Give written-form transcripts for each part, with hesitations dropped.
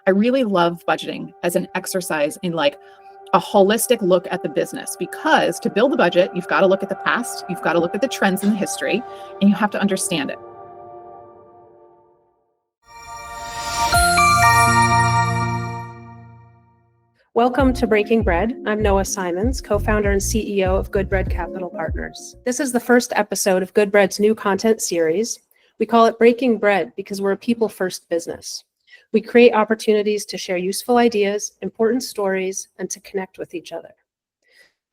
I really love budgeting as an exercise in like a holistic look at the business, because to build a budget, you've got to look at the past, you've got to look at the trends in the history, and you have to understand it. Welcome to Breaking Bread. I'm Noa Simons, co-founder and CEO of GoodBread Capital Partners. This is the first episode of GoodBread's new content series. We call it Breaking Bread because we're a people-first business. We create opportunities to share useful ideas, important stories, and to connect with each other.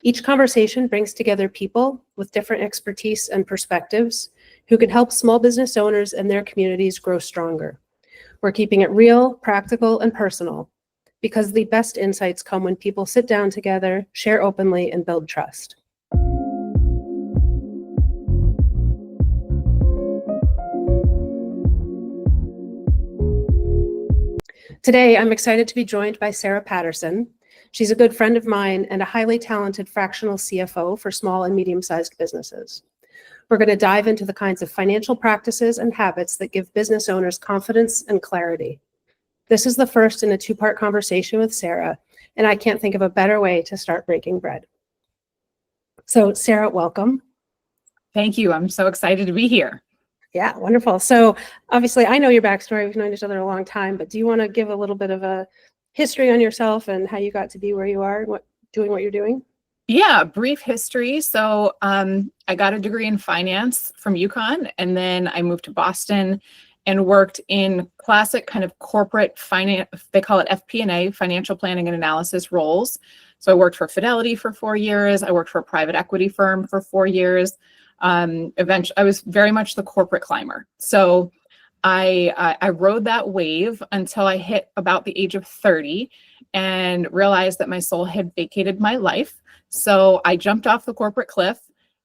Each conversation brings together people with different expertise and perspectives who can help small business owners and their communities grow stronger. We're keeping it real, practical, and personal, because the best insights come when people sit down together, share openly, and build trust. Today, I'm excited to be joined by Sarah Patterson. She's a good friend of mine and a highly talented fractional CFO for small and medium-sized businesses. We're going to dive into the kinds of financial practices and habits that give business owners confidence and clarity. This is the first in a two-part conversation with Sarah, and I can't think of a better way to start breaking bread. So Sarah, welcome. Thank you. I'm so excited to be here. Yeah, wonderful. So obviously I know your backstory. We've known each other a long time, but do you want to give a little bit of a history on yourself and how you got to be where you are and doing what you're doing? Yeah, brief history. So I got a degree in finance from UConn, and then I moved to Boston and worked in classic kind of corporate finance, they call it FP&A, financial planning and analysis roles. So I worked for Fidelity for 4 years. I worked for a private equity firm for 4 years. Eventually, I was very much the corporate climber. So I rode that wave until I hit about the age of 30 and realized that my soul had vacated my life. So I jumped off the corporate cliff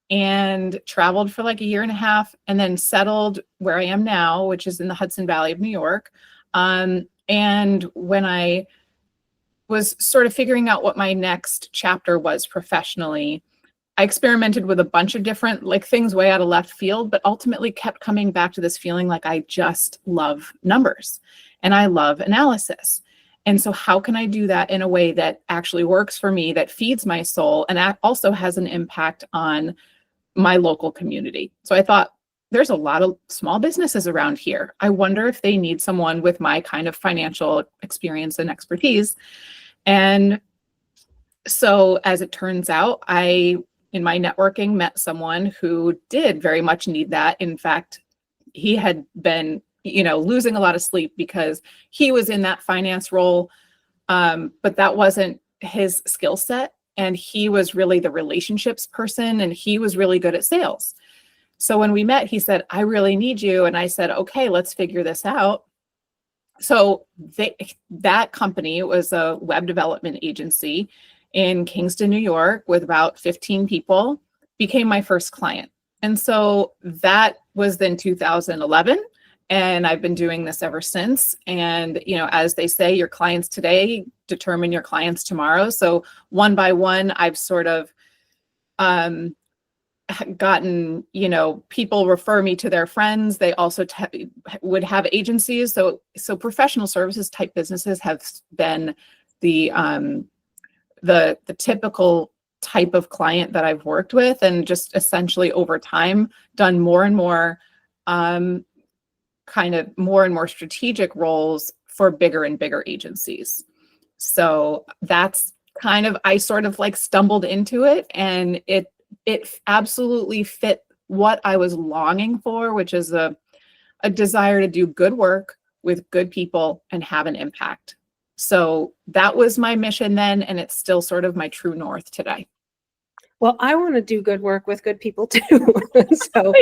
and traveled for like a year and a half, and then settled where I am now, which is in the Hudson Valley of New York. And when I was sort of figuring out what my next chapter was professionally, I experimented with a bunch of different like things way out of left field, but ultimately kept coming back to this feeling like I just love numbers and I love analysis. And so how can I do that in a way that actually works for me, that feeds my soul, and that also has an impact on my local community? So I thought, there's a lot of small businesses around here. I wonder if they need someone with my kind of financial experience and expertise. And so as it turns out, in my networking, met someone who did very much need that. In fact, he had been, losing a lot of sleep because he was in that finance role, but that wasn't his skill set. And he was really the relationships person, and he was really good at sales. So when we met, he said, I really need you. And I said, okay, let's figure this out. So that company was a web development agency in Kingston, New York, with about 15 people, became my first client. And so that was then 2011. And I've been doing this ever since. And, as they say, your clients today determine your clients tomorrow. So one by one, I've sort of gotten, people refer me to their friends. They also would have agencies. So professional services type businesses have been the typical type of client that I've worked with, and just essentially over time done more and more strategic roles for bigger and bigger agencies. So that's kind of, I sort of like stumbled into it, and it absolutely fit what I was longing for, which is a desire to do good work with good people and have an impact. So that was my mission then, and it's still sort of my true north today. Well, I want to do good work with good people too. So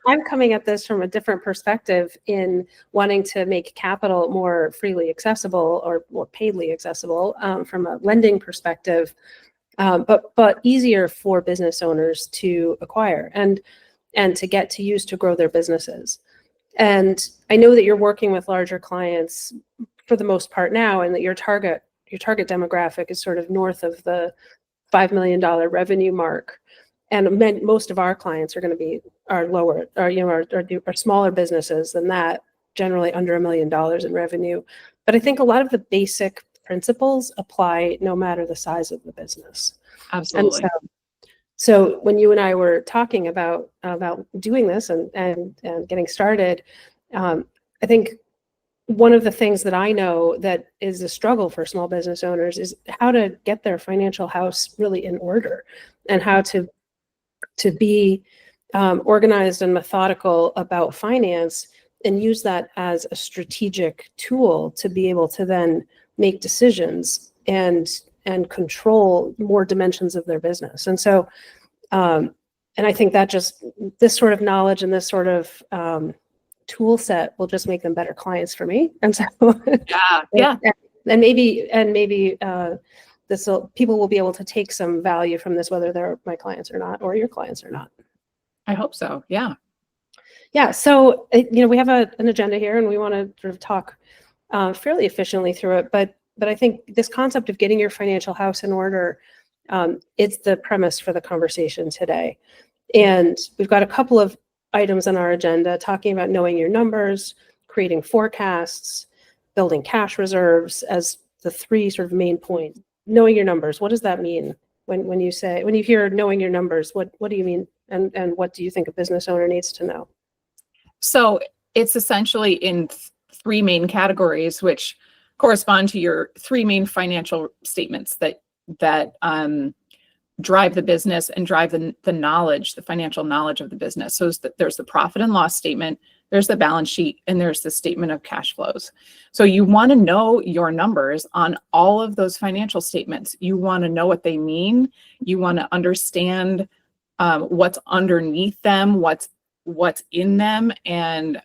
I'm coming at this from a different perspective in wanting to make capital more freely accessible or more paidly accessible from a lending perspective, but easier for business owners to acquire and to get to use to grow their businesses. And I know that you're working with larger clients for the most part now, and that your target demographic is sort of north of the $5 million revenue mark. And most of our clients are going to be lower, or smaller businesses than that, generally under $1 million in revenue. But I think a lot of the basic principles apply no matter the size of the business. Absolutely. And so when you and I were talking about doing this and getting started, I think one of the things that I know that is a struggle for small business owners is how to get their financial house really in order, and how to be organized and methodical about finance, and use that as a strategic tool to be able to then make decisions and control more dimensions of their business. And so, and I think that just this sort of knowledge and this sort of tool set will just make them better clients for me. And so, yeah. and maybe people will be able to take some value from this, whether they're my clients or not, or your clients or not. I hope so. Yeah. Yeah. So, we have an agenda here, and we want to sort of talk fairly efficiently through it. But I think this concept of getting your financial house in order, it's the premise for the conversation today. And we've got a couple of items on our agenda talking about knowing your numbers, creating forecasts, building cash reserves as the three sort of main points. Knowing your numbers, what does that mean? When you hear knowing your numbers, what do you mean? And what do you think a business owner needs to know? So it's essentially in three main categories, which correspond to your three main financial statements that drive the business and drive the knowledge, the financial knowledge of the business. So there's the profit and loss statement, there's the balance sheet, and there's the statement of cash flows. So you want to know your numbers on all of those financial statements. You want to know what they mean. You want to understand what's underneath them, what's in them, and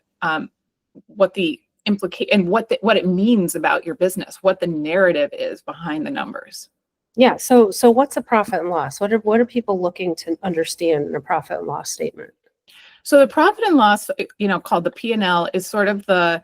what the and what it means about your business, what the narrative is behind the numbers. Yeah. So what's a profit and loss? What are people looking to understand in a profit and loss statement? So the profit and loss, called the P&L, is sort of the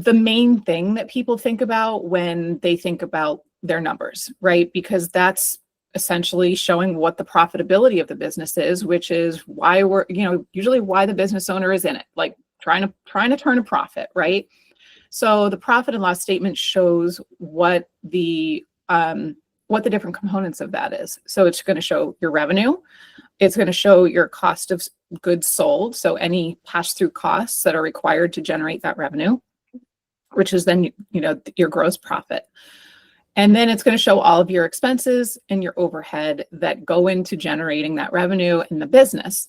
main thing that people think about when they think about their numbers, right? Because that's essentially showing what the profitability of the business is, which is why we're, usually why the business owner is in it, like trying to turn a profit, right? So the profit and loss statement shows what the different components of that is. So it's going to show your revenue. It's going to show your cost of goods sold. So any pass-through costs that are required to generate that revenue, which is then, your gross profit. And then it's going to show all of your expenses and your overhead that go into generating that revenue in the business.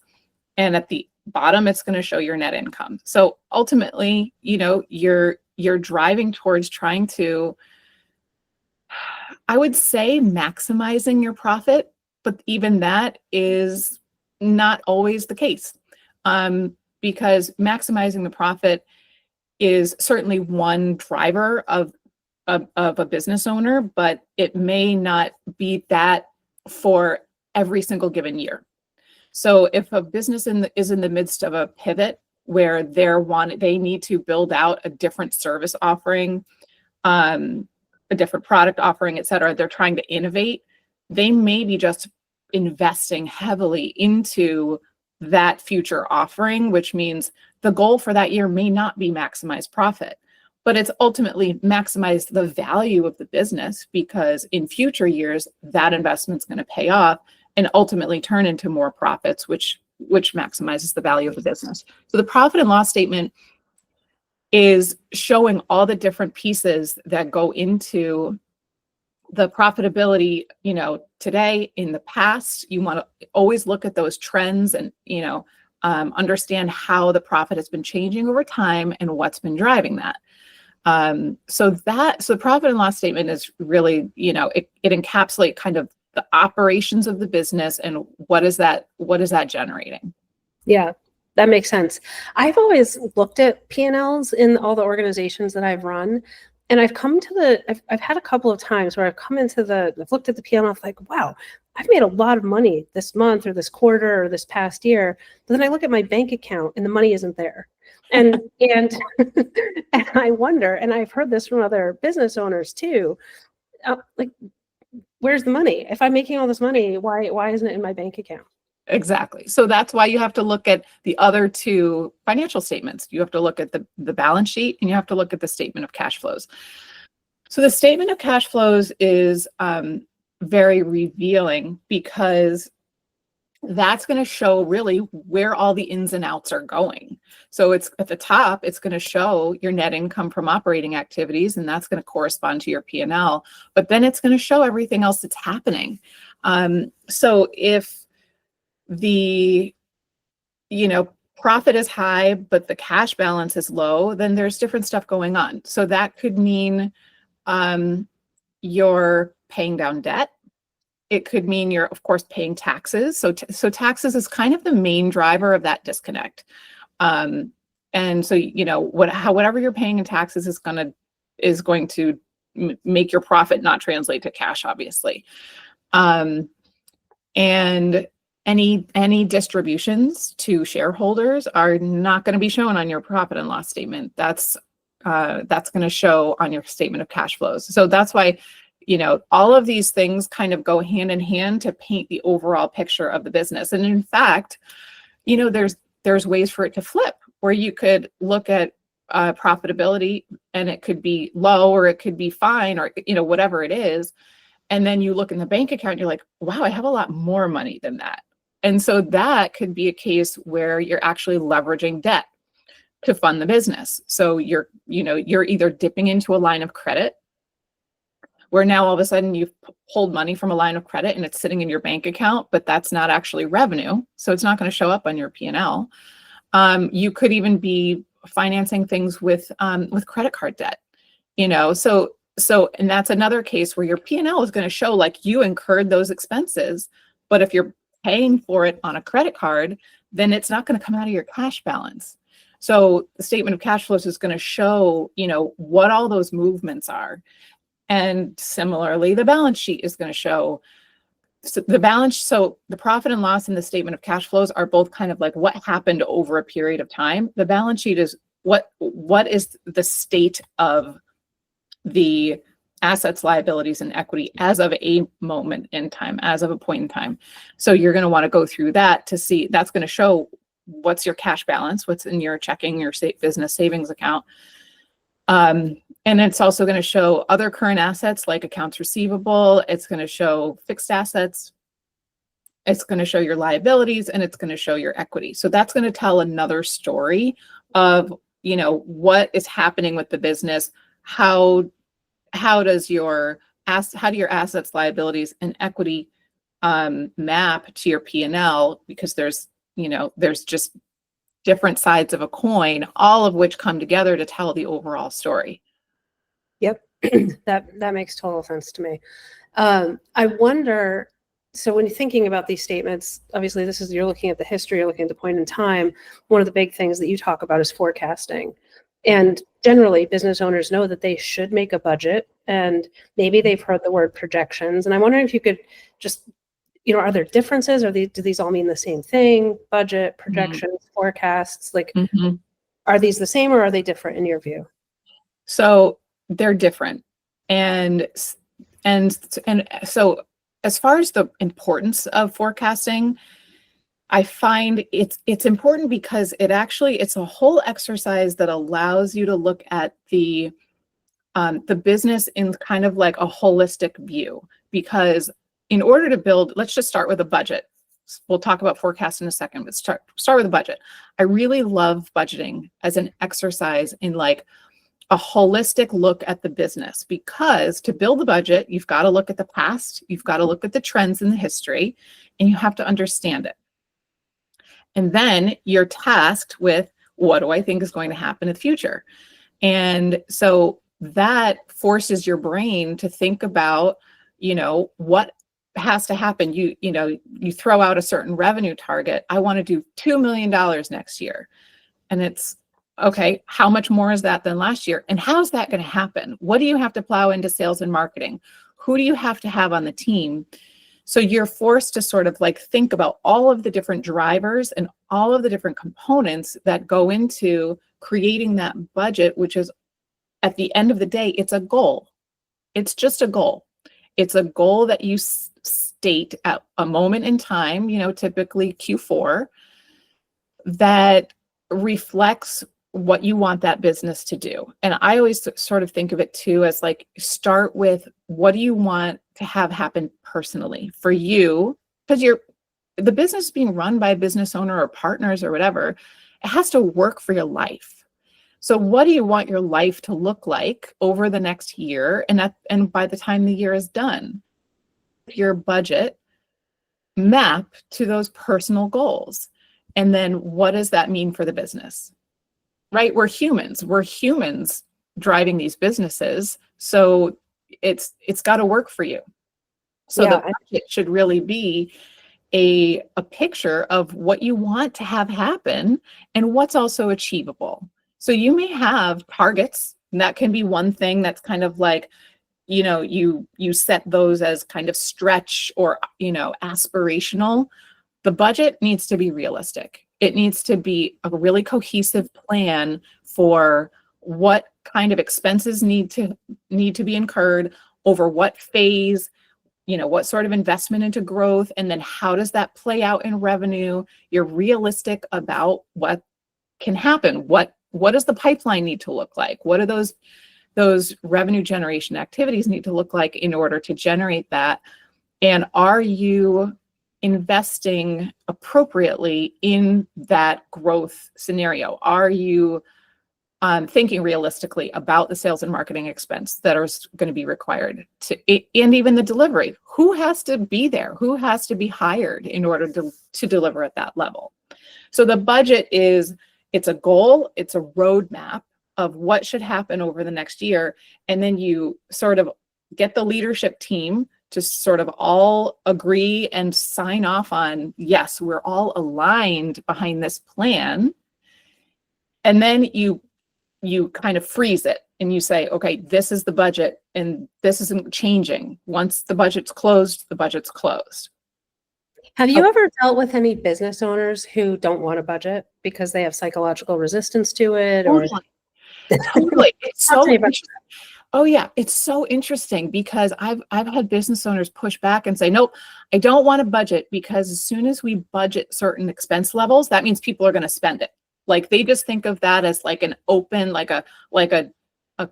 And at the bottom, it's going to show your net income. So ultimately, you're driving towards trying to, I would say, maximizing your profit, but even that is not always the case, because maximizing the profit is certainly one driver of a business owner, but it may not be that for every single given year. So if a business is in the midst of a pivot where they need to build out a different service offering, a different product offering, et cetera, they're trying to innovate, they may be just investing heavily into that future offering, which means the goal for that year may not be maximize profit, but it's ultimately maximize the value of the business, because in future years, that investment's going to pay off and ultimately turn into more profits, which maximizes the value of the business. So the profit and loss statement is showing all the different pieces that go into the profitability, today, in the past. You want to always look at those trends and, understand how the profit has been changing over time and what's been driving that. So the profit and loss statement is really, it encapsulates kind of the operations of the business and what is that generating? Yeah, that makes sense. I've always looked at P&Ls in all the organizations that I've run, and I've had a couple of times where I've looked at the P&L, like, wow, I've made a lot of money this month or this quarter or this past year. But then I look at my bank account and the money isn't there. And and I wonder, and I've heard this from other business owners too, like, where's the money? If I'm making all this money, why isn't it in my bank account? Exactly. So that's why you have to look at the other two financial statements. You have to look at the balance sheet and you have to look at the statement of cash flows. So the statement of cash flows is very revealing because that's going to show really where all the ins and outs are going. So it's at the top, it's going to show your net income from operating activities, and that's going to correspond to your P&L. But then it's going to show everything else that's happening. So if the profit is high, but the cash balance is low, then there's different stuff going on. So that could mean you're paying down debt. It could mean you're, of course, paying taxes. So taxes is kind of the main driver of that disconnect. And so, whatever you're paying in taxes is going to make your profit not translate to cash, obviously. And any distributions to shareholders are not going to be shown on your profit and loss statement. That's going to show on your statement of cash flows. So that's why, all of these things kind of go hand in hand to paint the overall picture of the business. And in fact, there's ways for it to flip, where you could look at profitability and it could be low or it could be fine, or whatever it is. And then you look in the bank account and you're like, wow, I have a lot more money than that. And so that could be a case where you're actually leveraging debt to fund the business. So you're either dipping into a line of credit, where now all of a sudden you've pulled money from a line of credit and it's sitting in your bank account, but that's not actually revenue. So it's not going to show up on your P&L. You could even be financing things with credit card debt, So, and that's another case where your P&L is going to show like you incurred those expenses, but if you're paying for it on a credit card, then it's not going to come out of your cash balance. So the statement of cash flows is going to show, what all those movements are. And similarly, the balance sheet is going to show so the profit and loss and the statement of cash flows are both kind of like what happened over a period of time. The balance sheet is what is the state of the assets, liabilities, and equity as of a moment in time, as of a point in time. So you're going to want to go through that to see, that's going to show what's your cash balance, what's in your checking, your business savings account. And it's also going to show other current assets like accounts receivable. It's going to show fixed assets. It's going to show your liabilities, and it's going to show your equity. So that's going to tell another story of, what is happening with the business. How do your assets, liabilities, and equity map to your P&L? Because there's just different sides of a coin, all of which come together to tell the overall story. Yep, that makes total sense to me. I wonder, so when you're thinking about these statements, obviously you're looking at the history, you're looking at the point in time. One of the big things that you talk about is forecasting. And generally, business owners know that they should make a budget, and maybe they've heard the word projections. And I'm wondering if you could just, are there differences? Do these all mean the same thing? Budget, projections, forecasts, are these the same or are they different in your view? So they're different. And so as far as the importance of forecasting, I find it's important because it's a whole exercise that allows you to look at the business in kind of like a holistic view. Because in order to build, let's just start with a budget. We'll talk about forecast in a second, but start with a budget. I really love budgeting as an exercise in like a holistic look at the business, because to build a budget, you've got to look at the past, you've got to look at the trends in the history, and you have to understand it. And then you're tasked with, what do I think is going to happen in the future? And so that forces your brain to think about, what has to happen. You throw out a certain revenue target. I want to do $2 million next year. And it's, okay, how much more is that than last year? And how's that going to happen? What do you have to plow into sales and marketing? Who do you have to have on the team? So you're forced to sort of like think about all of the different drivers and all of the different components that go into creating that budget, which is, at the end of the day, it's a goal. It's just a goal. It's a goal that you date at a moment in time, typically Q4, that reflects what you want that business to do. And I always sort of think of it too as like, start with what do you want to have happen personally for you? Because the business being run by a business owner or partners or whatever, it has to work for your life. So what do you want your life to look like over the next year? And by the time the year is done, your budget map to those personal goals. And then what does that mean for the business? Right? We're humans driving these businesses. So it's got to work for you. So the budget should really be a picture of what you want to have happen and what's also achievable. So you may have targets, and that can be one thing that's kind of like, you set those as kind of stretch or, aspirational. The budget needs to be realistic. It needs to be a really cohesive plan for what kind of expenses need to be incurred over what phase, what sort of investment into growth, and then how does that play out in revenue? You're realistic about what can happen. What does the pipeline need to look like? What do those revenue generation activities need to look like in order to generate that? And are you investing appropriately in that growth scenario? Are you thinking realistically about the sales and marketing expense that are going to be required and even the delivery? Who has to be there? Who has to be hired in order to deliver at that level? So the budget it's a goal, it's a roadmap of what should happen over the next year. And then you sort of get the leadership team to sort of all agree and sign off on, yes, we're all aligned behind this plan. And then you kind of freeze it and you say, okay, this is the budget and this isn't changing. Once the budget's closed, the budget's closed. Have you ever dealt with any business owners who don't want a budget because they have psychological resistance to it? Totally. It's so interesting. Oh yeah, it's so interesting because I've had business owners push back and say, nope, I don't want a budget because as soon as we budget certain expense levels, that means people are going to spend it. Like they just think of that as like an open, like a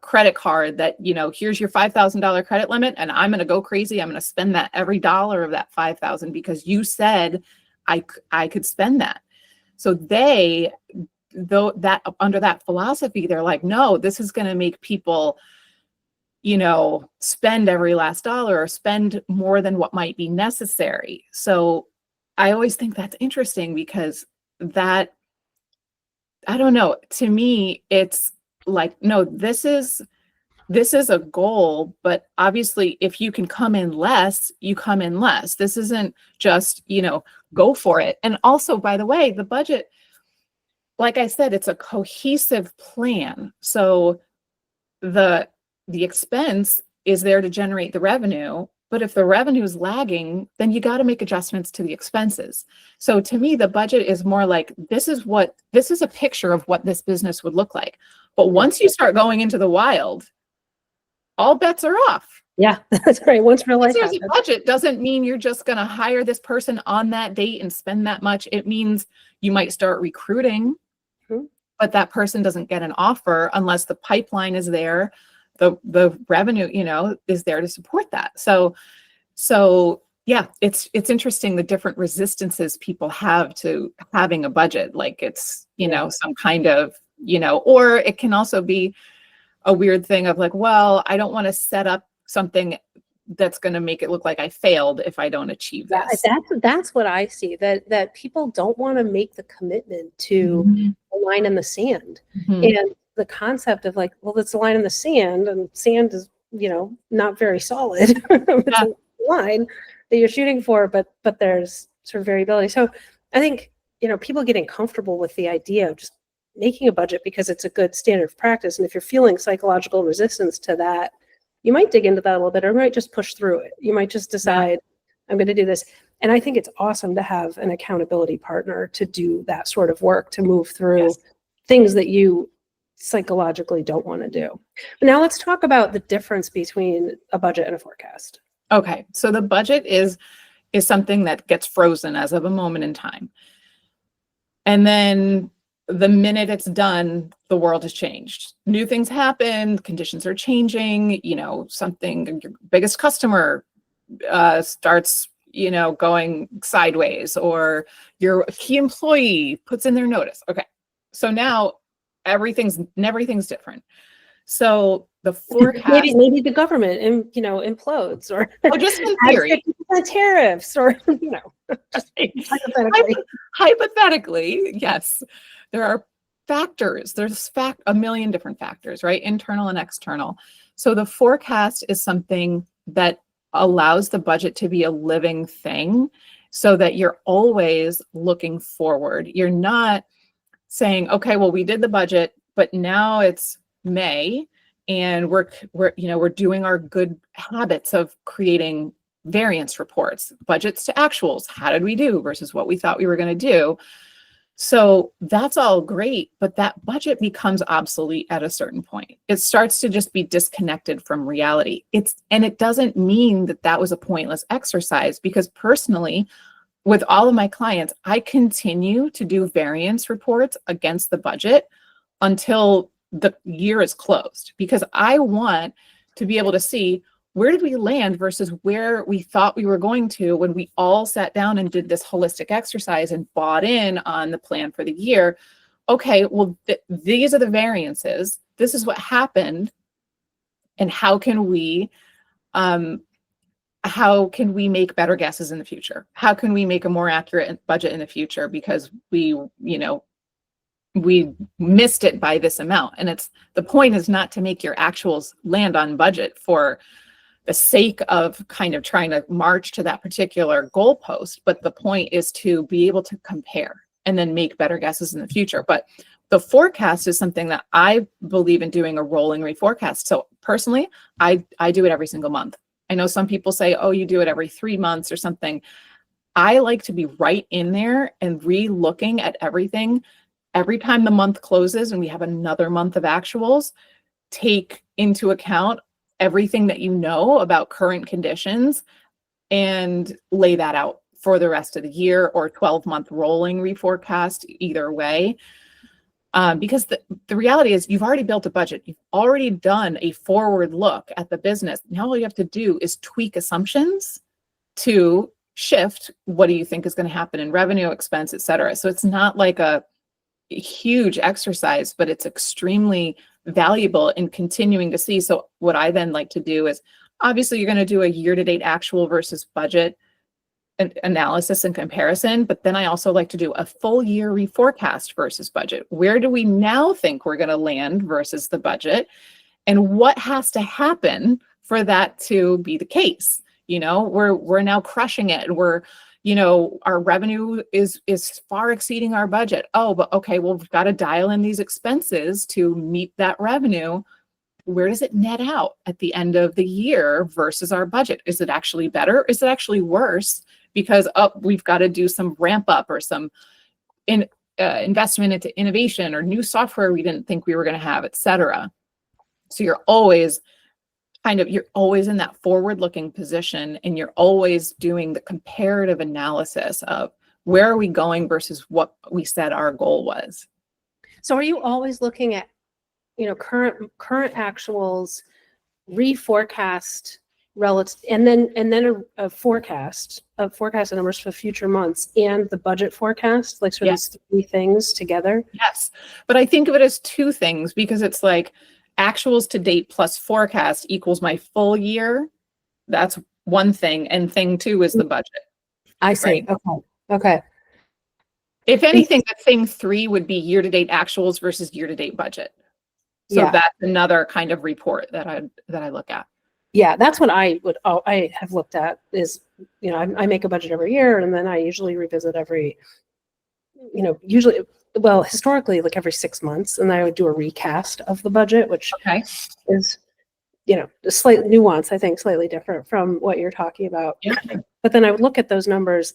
credit card that, here's your $5,000 credit limit and I'm going to go crazy. I'm going to spend that every dollar of that 5,000 because you said I could spend that. So under that philosophy, they're like, no, this is going to make people, spend every last dollar or spend more than what might be necessary. So I always think that's interesting because I don't know, to me, it's like, no, this is a goal, but obviously if you can come in less, you come in less. This isn't just, go for it. And also, by the way, the budget, like I said, it's a cohesive plan. So the expense is there to generate the revenue, but if the revenue is lagging, then you got to make adjustments to the expenses. So to me, the budget is more like, this is a picture of what this business would look like. But once you start going into the wild, all bets are off. Yeah, that's right. Once real life there's a budget doesn't mean you're just going to hire this person on that date and spend that much. It means you might start recruiting, but that person doesn't get an offer unless the pipeline is there. The revenue, is there to support that. So yeah, it's interesting the different resistances people have to having a budget. Like it's, some kind of, or it can also be a weird thing of like, well, I don't want to set up something that's going to make it look like I failed if I don't achieve this. That's what I see, that people don't want to make the commitment to a line in the sand. And the concept of like, well, it's a line in the sand and sand is, not very solid. It's a line that you're shooting for, but there's sort of variability. So I think, people getting comfortable with the idea of just making a budget because it's a good standard of practice. And if you're feeling psychological resistance to that, you might dig into that a little bit, or you might just push through it. You might just decide, I'm going to do this. And I think it's awesome to have an accountability partner to do that sort of work, to move through things that you psychologically don't want to do. But now let's talk about the difference between a budget and a forecast. Okay. So the budget is is something that gets frozen as of a moment in time. And then the minute it's done, the world has changed. New things happen, conditions are changing, something, your biggest customer starts, going sideways, or your key employee puts in their notice. Okay. So now everything's different. So the forecast, maybe the government, implodes, or just in theory, 50% tariffs, or just hypothetically, yes, there are factors. There's a million different factors, right? Internal and external. So the forecast is something that allows the budget to be a living thing, so that you're always looking forward. You're not saying, okay, well, we did the budget, but now it's May, and we're doing our good habits of creating variance reports, budgets to actuals. How did we do versus what we thought we were going to do? So that's all great, but that budget becomes obsolete at a certain point. It starts to just be disconnected from reality. And it doesn't mean that was a pointless exercise, because personally, with all of my clients, I continue to do variance reports against the budget until the year is closed, because I want to be able to see, where did we land versus where we thought we were going to when we all sat down and did this holistic exercise and bought in on the plan for the year. Okay, well, these are the variances. This is what happened. And how can we make better guesses in the future? How can we make a more accurate budget in the future? Because we missed it by this amount. And the point is not to make your actuals land on budget for the sake of kind of trying to march to that particular goalpost, but the point is to be able to compare and then make better guesses in the future. But the forecast is something that I believe in doing, a rolling reforecast. So personally, I do it every single month. I know some people say, oh, you do it every 3 months or something. I like to be right in there and re-looking at everything every time the month closes and we have another month of actuals. Take into account everything that you know about current conditions and lay that out for the rest of the year, or 12-month rolling reforecast, either way. Because the reality is, you've already built a budget. You've already done a forward look at the business. Now all you have to do is tweak assumptions to shift what do you think is going to happen in revenue, expense, et cetera. So it's not like a huge exercise, but it's extremely valuable in continuing to see. So what I then like to do is, obviously you're going to do a year-to-date actual versus budget analysis and comparison, but then I also like to do a full year reforecast versus budget. Where do we now think we're going to land versus the budget? And what has to happen for that to be the case? We're now crushing it, and our revenue is far exceeding our budget. Oh, but okay, well, we've got to dial in these expenses to meet that revenue. Where does it net out at the end of the year versus our budget? Is it actually better? Is it actually worse? Because we've got to do some ramp up or some investment into innovation or new software we didn't think we were going to have, et cetera. So you're always in that forward-looking position, and you're always doing the comparative analysis of where are we going versus what we said our goal was. So are you always looking at, current actuals, reforecast relative, and then a forecast of forecast numbers for future months, and the budget forecast, like sort of these three things together? Yes, but I think of it as two things, because it's like actuals to date plus forecast equals my full year. That's one thing, and thing two is the budget. I see. Right? Okay. If anything, the thing three would be year-to-date actuals versus year-to-date budget. So that's another kind of report that I look at. Yeah, that's what I have looked at is, I make a budget every year, and then I usually revisit historically, like every 6 months, and I would do a recast of the budget, which is, a slight nuance, I think, slightly different from what you're talking about. Yeah. But then I would look at those numbers,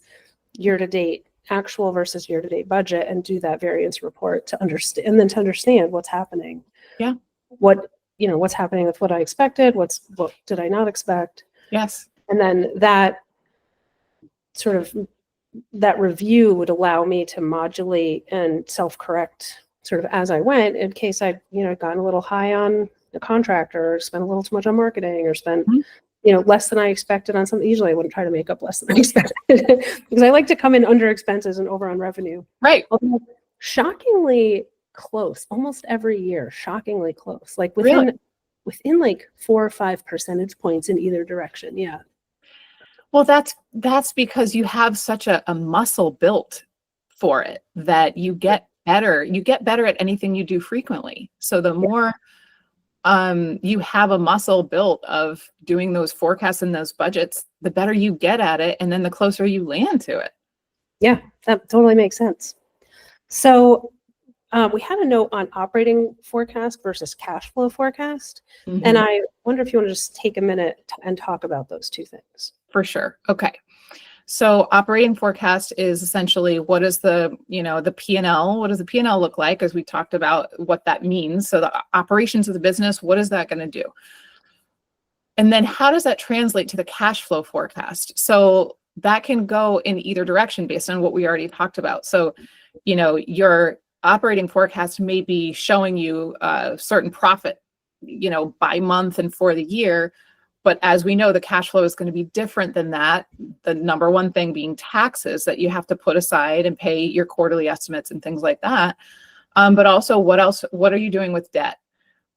year-to-date actual versus year-to-date budget, and do that variance report to understand what's happening. Yeah. What's happening with what I expected, what did I not expect? Yes. And then that sort of that review would allow me to modulate and self-correct sort of as I went in case I, gotten a little high on the contractor or spent a little too much on marketing or spent, less than I expected on something. Usually I wouldn't try to make up less than I expected because I like to come in under expenses and over on revenue. Right. Although shockingly close, almost every year, shockingly close, like within like 4 or 5 percentage points in either direction. Yeah. Well, that's because you have such a muscle built for it that you get better. You get better at anything you do frequently. So the more you have a muscle built of doing those forecasts and those budgets, the better you get at it, and then the closer you land to it. Yeah, that totally makes sense. So we had a note on operating forecast versus cash flow forecast. And I wonder if you want to just take a minute and talk about those two things. For sure. Okay. So operating forecast is essentially what is the P&L, what does the P&L look like, as we talked about what that means. So the operations of the business, what is that going to do? And then how does that translate to the cash flow forecast? So that can go in either direction based on what we already talked about. So, your operating forecast may be showing you a certain profit, by month and for the year. But as we know, the cash flow is going to be different than that. The number one thing being taxes that you have to put aside and pay your quarterly estimates and things like that. But also, what are you doing with debt?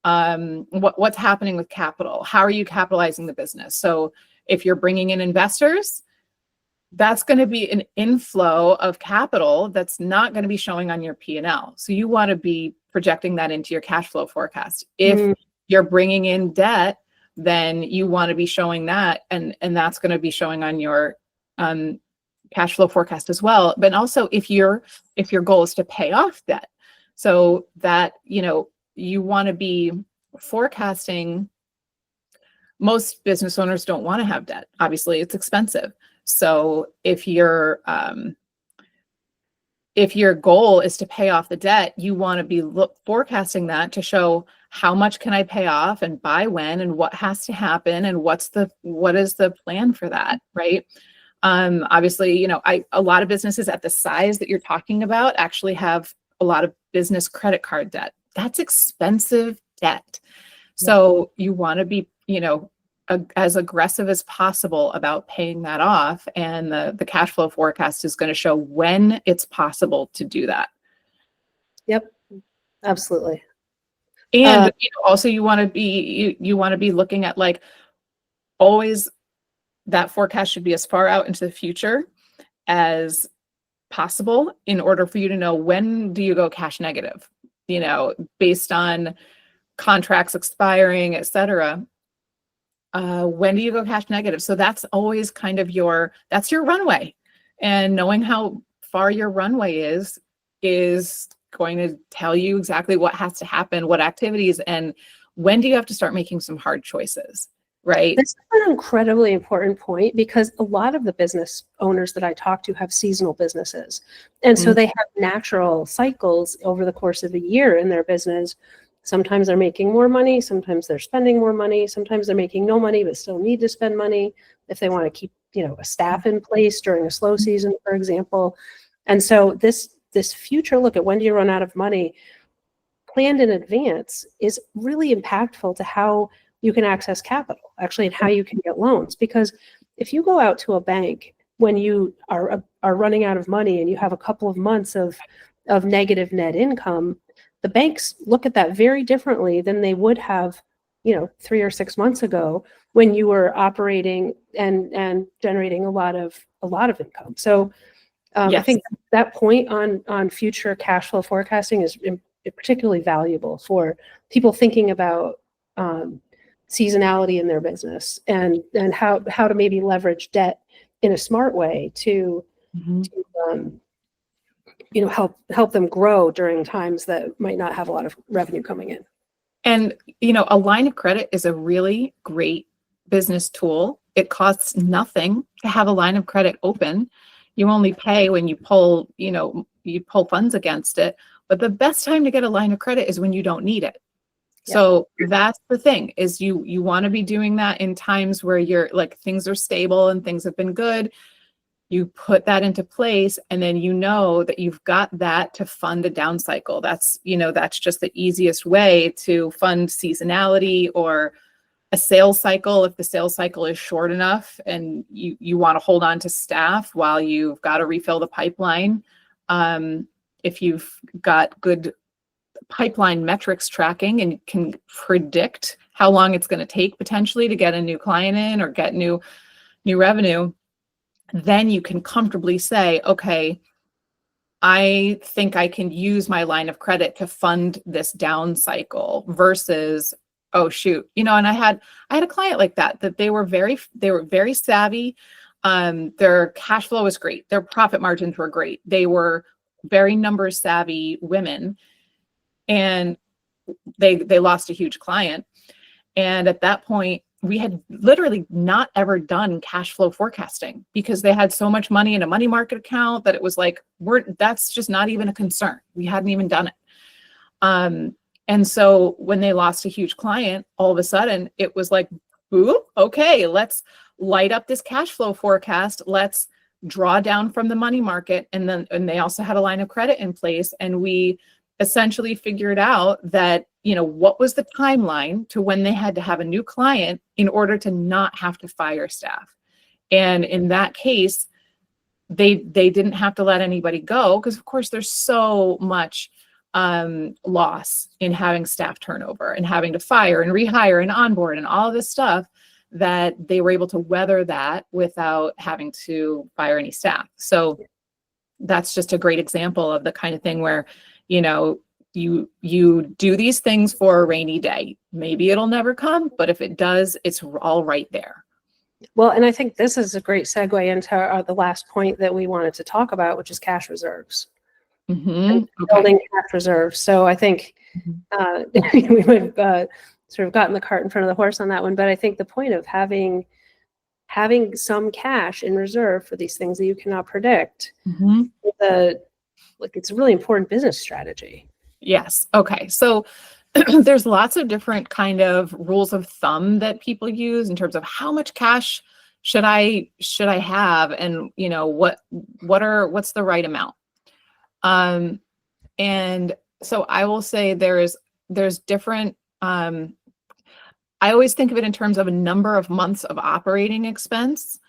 What's happening with capital? How are you capitalizing the business? So if you're bringing in investors, that's going to be an inflow of capital that's not going to be showing on your P&L. So you want to be projecting that into your cash flow forecast. If you're bringing in debt, then you want to be showing that, and that's going to be showing on your cash flow forecast as well. But also if your goal is to pay off debt, so that you want to be forecasting. Most business owners don't want to have debt. Obviously, it's expensive. So if your goal is to pay off the debt, you want to be forecasting that to show how much can I pay off and by when and what has to happen and what is the plan for that, right? Obviously, a lot of businesses at the size that you're talking about actually have a lot of business credit card debt. That's expensive debt. So you want to be, as aggressive as possible about paying that off, and the cash flow forecast is going to show when it's possible to do that. Yep, absolutely. And also you want to be looking at, like, always that forecast should be as far out into the future as possible in order for you to know when do you go cash negative, based on contracts expiring, et cetera. When do you go cash negative? So that's always kind of that's your runway, and knowing how far your runway is going to tell you exactly what has to happen, what activities, and when do you have to start making some hard choices, right? This is an incredibly important point, because a lot of the business owners that I talk to have seasonal businesses. And so they have natural cycles over the course of a year in their business. Sometimes they're making more money, sometimes they're spending more money, sometimes they're making no money but still need to spend money if they want to keep, a staff in place during a slow season, for example. And so this future look at when do you run out of money, planned in advance, is really impactful to how you can access capital, actually, and how you can get loans. Because if you go out to a bank when you are running out of money and you have a couple of months of negative net income, the banks look at that very differently than they would have, 3 or 6 months ago when you were operating and generating a lot of income. So I think that point on future cash flow forecasting is particularly valuable for people thinking about seasonality in their business and how to maybe leverage debt in a smart way to help them grow during times that might not have a lot of revenue coming in. And a line of credit is a really great business tool. It costs nothing to have a line of credit open. You only pay when you pull funds against it. But the best time to get a line of credit is when you don't need it. So that's the thing, is you want to be doing that in times where you're like, things are stable and things have been good. You put that into place, and then you know that you've got that to fund a down cycle. That's, that's just the easiest way to fund seasonality or a sales cycle. If the sales cycle is short enough and you want to hold on to staff while you've got to refill the pipeline. If you've got good pipeline metrics tracking and can predict how long it's going to take potentially to get a new client in or get new revenue, then you can comfortably say, okay, I think I can use my line of credit to fund this down cycle versus, oh shoot, and I had a client like that they were very savvy. Their cash flow was great. Their profit margins were great. They were very numbers savvy women, and they lost a huge client. And at that point, we had literally not ever done cash flow forecasting because they had so much money in a money market account that it was like, that's just not even a concern. We hadn't even done it. And so when they lost a huge client, all of a sudden it was like, ooh, okay, let's light up this cash flow forecast. Let's draw down from the money market. And they also had a line of credit in place. And we essentially figured out that, what was the timeline to when they had to have a new client in order to not have to fire staff. And in that case, they didn't have to let anybody go because, of course, there's so much loss in having staff turnover and having to fire and rehire and onboard and all of this stuff, that they were able to weather that without having to fire any staff. So that's just a great example of the kind of thing where, you do these things for a rainy day. Maybe it'll never come, but if it does, it's all right there. Well, and I think this is a great segue into the last point that we wanted to talk about, which is cash reserves. Okay. Building cash reserves. So I think we would have sort of gotten the cart in front of the horse on that one, but I think the point of having some cash in reserve for these things that you cannot predict, it's a really important business strategy. Yes. Okay. So there's lots of different kind of rules of thumb that people use in terms of how much cash should I have, and what's the right amount. And so I will say there's different. I always think of it in terms of a number of months of operating expense.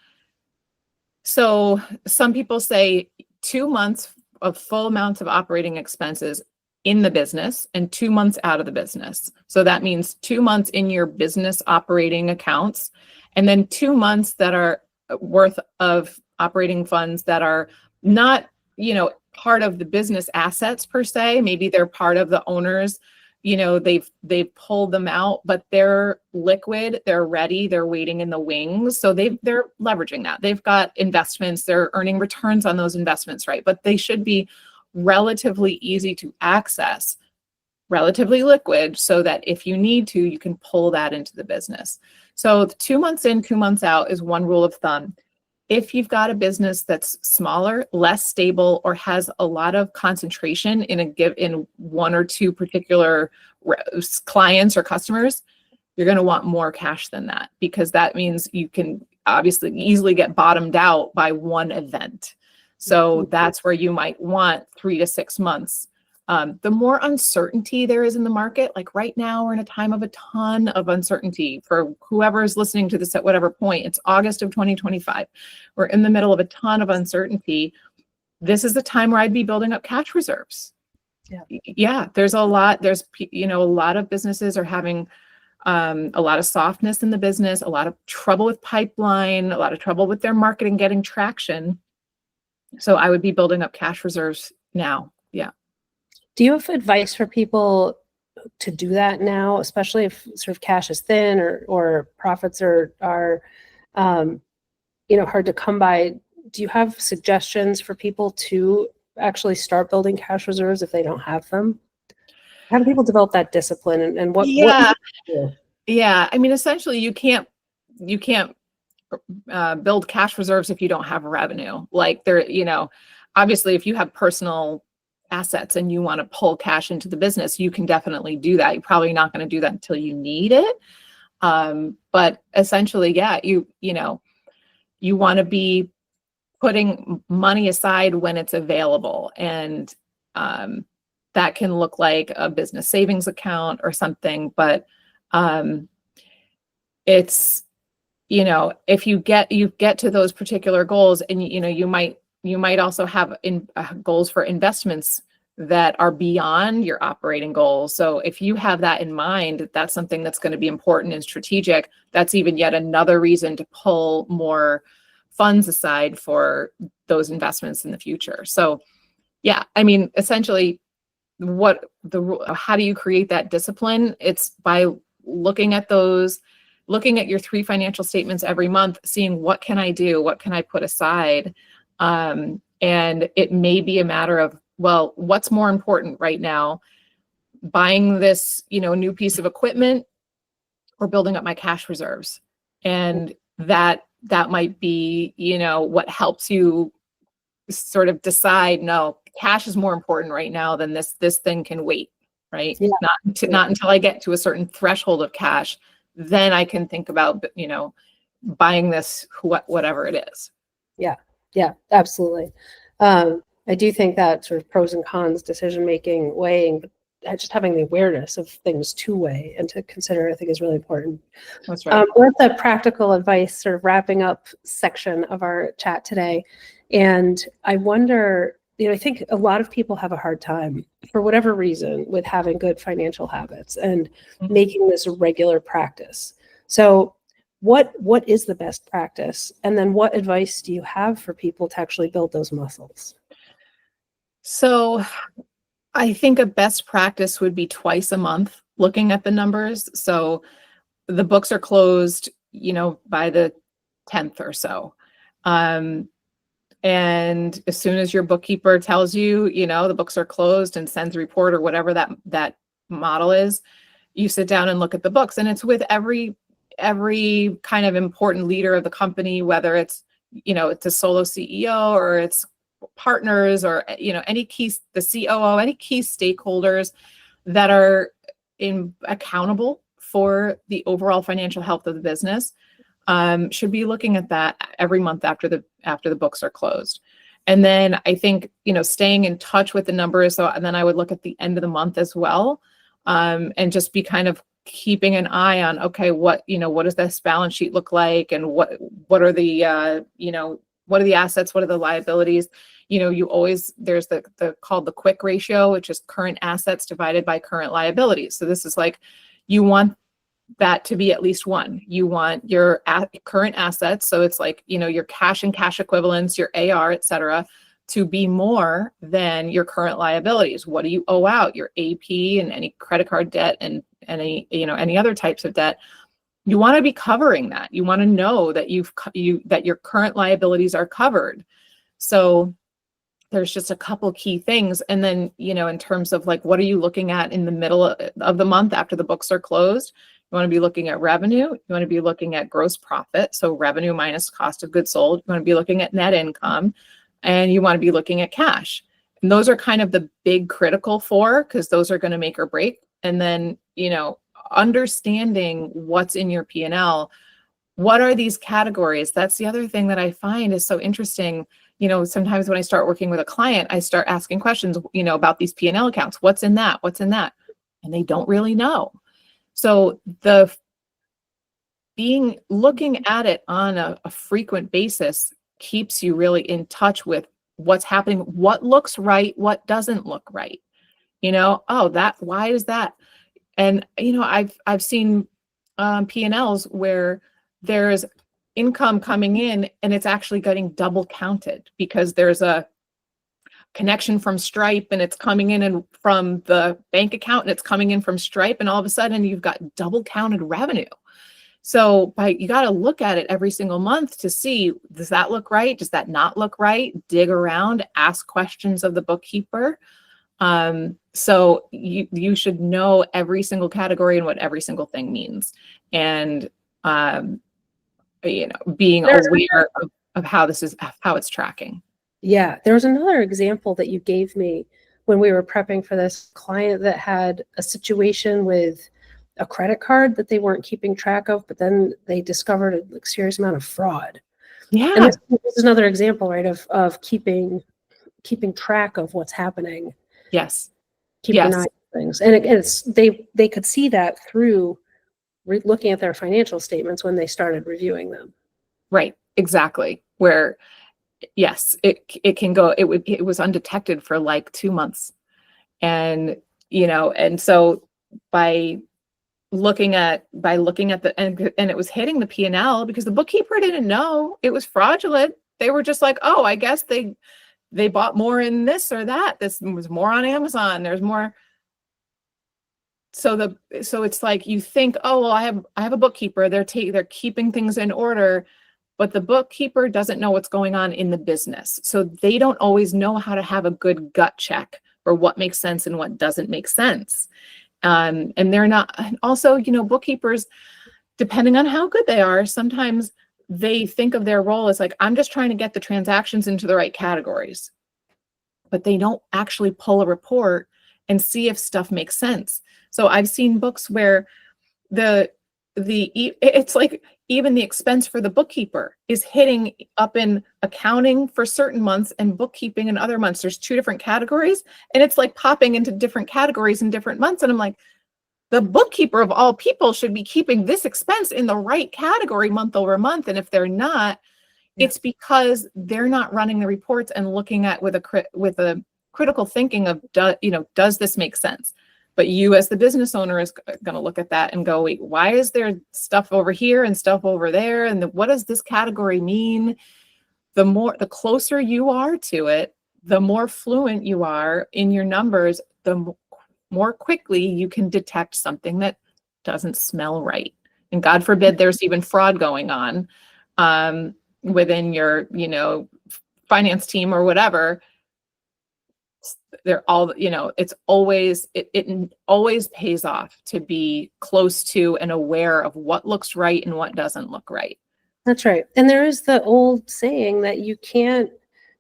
So some people say 2 months of full amounts of operating expenses in the business and 2 months out of the business. So that means 2 months in your business operating accounts, and then 2 months that are worth of operating funds that are not, part of the business assets per se. Maybe they're part of the owners, they've pulled them out, but they're liquid, they're ready, they're waiting in the wings. So they're leveraging that. They've got investments, they're earning returns on those investments, right? But they should be relatively easy to access, relatively liquid, so that if you need to, you can pull that into the business. So 2 months in, 2 months out is one rule of thumb. If you've got a business that's smaller, less stable, or has a lot of concentration in one or two particular clients or customers, you're going to want more cash than that, because that means you can obviously easily get bottomed out by one event. So that's where you might want 3 to 6 months. The more uncertainty there is in the market, like right now, we're in a time of a ton of uncertainty. For whoever is listening to this at whatever point, it's August of 2025. We're in the middle of a ton of uncertainty. This is the time where I'd be building up cash reserves. Yeah, there's a lot. A lot of businesses are having a lot of softness in the business, a lot of trouble with pipeline, a lot of trouble with their marketing getting traction. So I would be building up cash reserves now. Yeah. Do you have advice for people to do that now, especially if sort of cash is thin or profits are hard to come by? Do you have suggestions for people to actually start building cash reserves if they don't have them? How do people develop that discipline, and what? Yeah. What Yeah. I mean, essentially, you can't build cash reserves if you don't have revenue. Like obviously, if you have personal assets and you want to pull cash into the business, you can definitely do that. You're probably not going to do that until you need it. But essentially, yeah, you want to be putting money aside when it's available. And that can look like a business savings account or something, but it's, if you get to those particular goals, and you might also have goals for investments that are beyond your operating goals. So if you have that in mind, that's something that's going to be important and strategic. That's even yet another reason to pull more funds aside for those investments in the future. So yeah, I mean, essentially, how do you create that discipline? It's by looking at your 3 financial statements every month, seeing what can I do, what can I put aside, and it may be a matter of, well, what's more important right now, buying this new piece of equipment or building up my cash reserves. And that might be what helps you sort of decide, no, cash is more important right now than this thing can wait, right? Yeah. Not until I get to a certain threshold of cash, then I can think about buying this, whatever it is. Yeah, absolutely. I do think that sort of pros and cons decision making, weighing, but just having the awareness of things to weigh and to consider, I think, is really important. That's right. We're at the practical advice sort of wrapping up section of our chat today. And I wonder, I think a lot of people have a hard time, for whatever reason, with having good financial habits and making this a regular practice. So what is the best practice? And then what advice do you have for people to actually build those muscles? So I think a best practice would be twice a month looking at the numbers. So the books are closed, by the 10th or so. And as soon as your bookkeeper tells you, the books are closed and sends a report or whatever that model is, you sit down and look at the books. And it's with every kind of important leader of the company, whether it's, it's a solo CEO or it's partners or, the COO, any key stakeholders that are accountable for the overall financial health of the business, should be looking at that every month after the books are closed. And then I think, staying in touch with the numbers. And then I would look at the end of the month as well, and just be kind of keeping an eye on, okay, what does this balance sheet look like? And what are the, what are the assets? What are the liabilities? There's called the quick ratio, which is current assets divided by current liabilities. So this is like, you want that to be at least 1. You want your current assets. So it's like, your cash and cash equivalents, your AR, et cetera, to be more than your current liabilities. What do you owe out? Your AP and any credit card debt and any other types of debt. You want to be covering that. You want to know that that your current liabilities are covered. So there's just a couple key things. And then, in terms of like, what are you looking at in the middle of the month after the books are closed? You want to be looking at revenue. You want to be looking at gross profit. So revenue minus cost of goods sold. You want to be looking at net income, and you want to be looking at cash. And those are kind of the big critical 4, because those are going to make or break. And then, understanding what's in your P&L. What are these categories? That's the other thing that I find is so interesting. Sometimes when I start working with a client, I start asking questions, about these P&L accounts. What's in that? What's in that? And they don't really know. So looking at it on a frequent basis keeps you really in touch with what's happening, what looks right, what doesn't look right. Why is that? And, I've seen P&Ls where there's income coming in and it's actually getting double counted because there's a connection from Stripe and it's coming in and from the bank account and it's coming in from Stripe, and all of a sudden you've got double counted revenue. So you got to look at it every single month to see, does that look right? Does that not look right? Dig around, ask questions of the bookkeeper. So you should know every single category and what every single thing means. And, being aware of how it's tracking. Yeah, there was another example that you gave me when we were prepping for this client that had a situation with a credit card that they weren't keeping track of, but then they discovered a serious amount of fraud. Yeah. And this is another example, right, of keeping track of what's happening. Yes. Keeping an eye on things. And it's they could see that through looking at their financial statements when they started reviewing them. Right. Exactly. Where, yes, it can go, it was undetected for like 2 months. And, and so by looking at the, and it was hitting the P&L because the bookkeeper didn't know it was fraudulent. They were just like, oh, I guess they bought more in this or that. This was more on Amazon. There's more. So it's like you think, oh, well, I have a bookkeeper. They're keeping things in order, but the bookkeeper doesn't know what's going on in the business. So they don't always know how to have a good gut check for what makes sense and what doesn't make sense. And they're not, also, bookkeepers, depending on how good they are, sometimes they think of their role as like, I'm just trying to get the transactions into the right categories, but they don't actually pull a report and see if stuff makes sense. So I've seen books where it's like even the expense for the bookkeeper is hitting up in accounting for certain months and bookkeeping in other months. There's 2 different categories, and it's like popping into different categories in different months. And I'm like, the bookkeeper of all people should be keeping this expense in the right category month over month. And if they're not, it's because they're not running the reports and looking at with a critical thinking of, does this make sense? But you as the business owner is going to look at that and go, wait, why is there stuff over here and stuff over there? And what does this category mean? The closer you are to it, the more fluent you are in your numbers, the more quickly you can detect something that doesn't smell right. And God forbid there's even fraud going on within your, finance team or whatever. They're all, it's always, it always pays off to be close to and aware of what looks right and what doesn't look right. That's right. And there is the old saying that you can't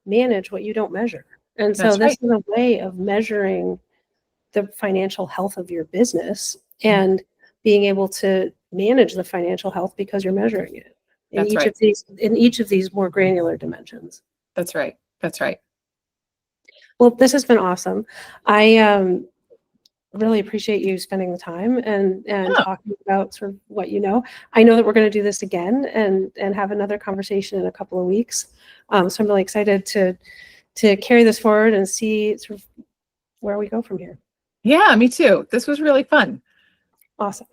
manage what you don't measure. And so this is a way of measuring the financial health of your business and being able to manage the financial health because you're measuring it in each of these more granular dimensions. That's right. That's right. Well, this has been awesome. I really appreciate you spending the time and talking about sort of what you know. I know that we're going to do this again and have another conversation in a couple of weeks. So I'm really excited to carry this forward and see sort of where we go from here. Yeah, me too. This was really fun. Awesome.